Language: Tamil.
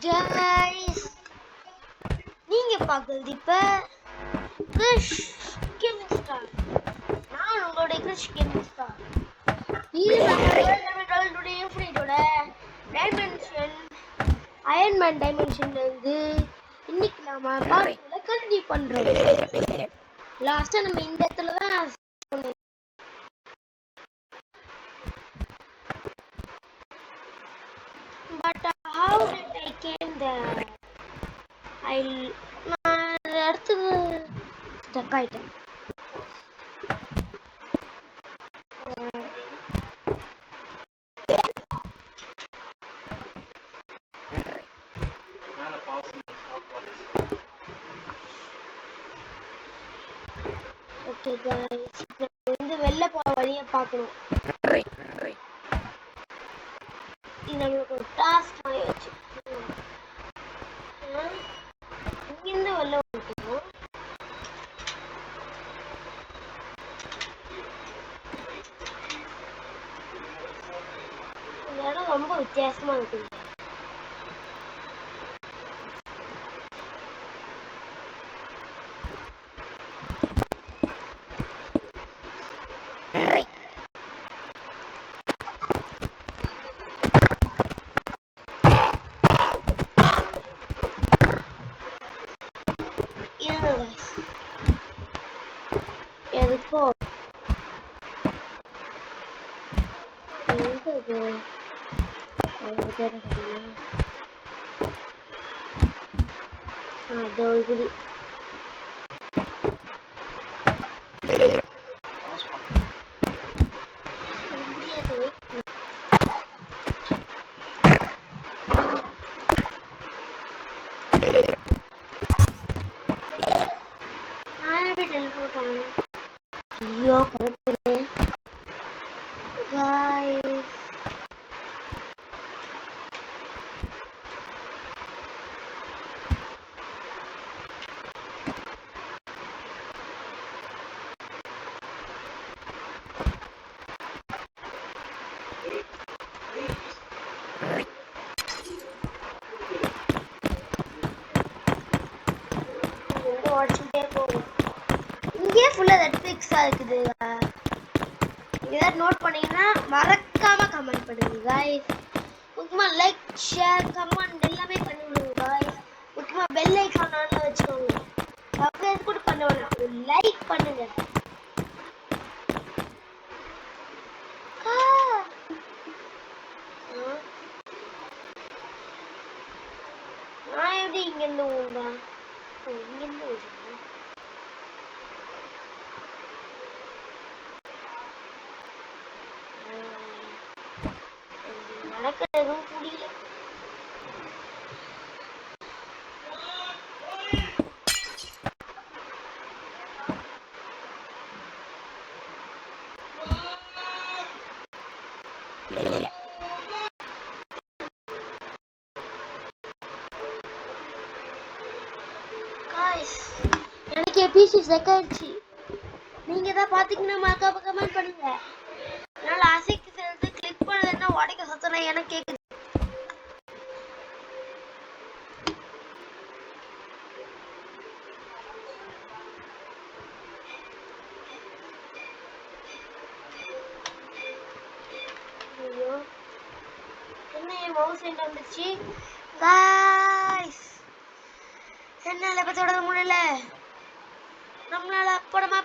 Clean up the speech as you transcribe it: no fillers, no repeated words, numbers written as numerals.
guys, நீங்க பார்க்குறது இப்ப கிருஷ் கேமிங் ஸ்டார். நான் உங்களுடைய கிருஷ் கேமிங் ஸ்டார். இது நம்ம டுடே ஃப்ரைடோட டைமென்ஷன் அயர்ன் மேன் டைமென்ஷன்ல இருந்து இன்னைக்கு நாம பார்ட்ல கண்டினியூ பண்றோம். லாஸ்டா நம்ம இந்த இடத்துல தான் but how did I came there? நான் அடுத்தது ஸ்டக் ஆயிட்டேன். ஓகே गाइस, இந்த வெள்ள போற வழியை பார்க்கணும். இது நமக்கு ஒரு டாஸ்க் மாதிரி வச்சு இங்கிருந்து வெள்ள போகணும். இந்த இடம் ரொம்ப வித்தியாசமா இருக்கு. எதுக்கோ ஐயோ கரெக்ட் guys. இங்கே ஃபுல்லா நெட்ஃபிளிக்ஸா இருக்குது. ஏதாவது நோட் பண்ணீங்கன்னா மறக்காம கமெண்ட் பண்ணுங்க गाइस. முக்கியமா லைக் ஷேர் கமெண்ட் எல்லாமே பண்ணுங்க गाइस. முக்கியமா பெல் ஐகான் ஆன்ல வச்சுக்கோங்க. சப்ஸ்கிரைப் கூட பண்ண வேணாம், லைக் பண்ணுங்க. நான் எப்படி இங்கிருந்து ஊண்டா இங்கிருந்து ஊண்டா நடக்கிறதும் புரியல. எனக்கு பிசி செக் ஆயிடுச்சு. நீங்க தான் பாத்தீங்கன்னா மறக்காம கமெண்ட் பண்ணுங்க. என்னால அசைக்கு சேர்ந்து கிளிக் பண்ணதுன்னா உடைக்க சத்தம் எனக்கு கேக்குது. என்ன என் மவுஸ் எங்க வந்துச்சு गाइस? என்னால இப்ப தொடர முடியல. நம்மளால அப்படமா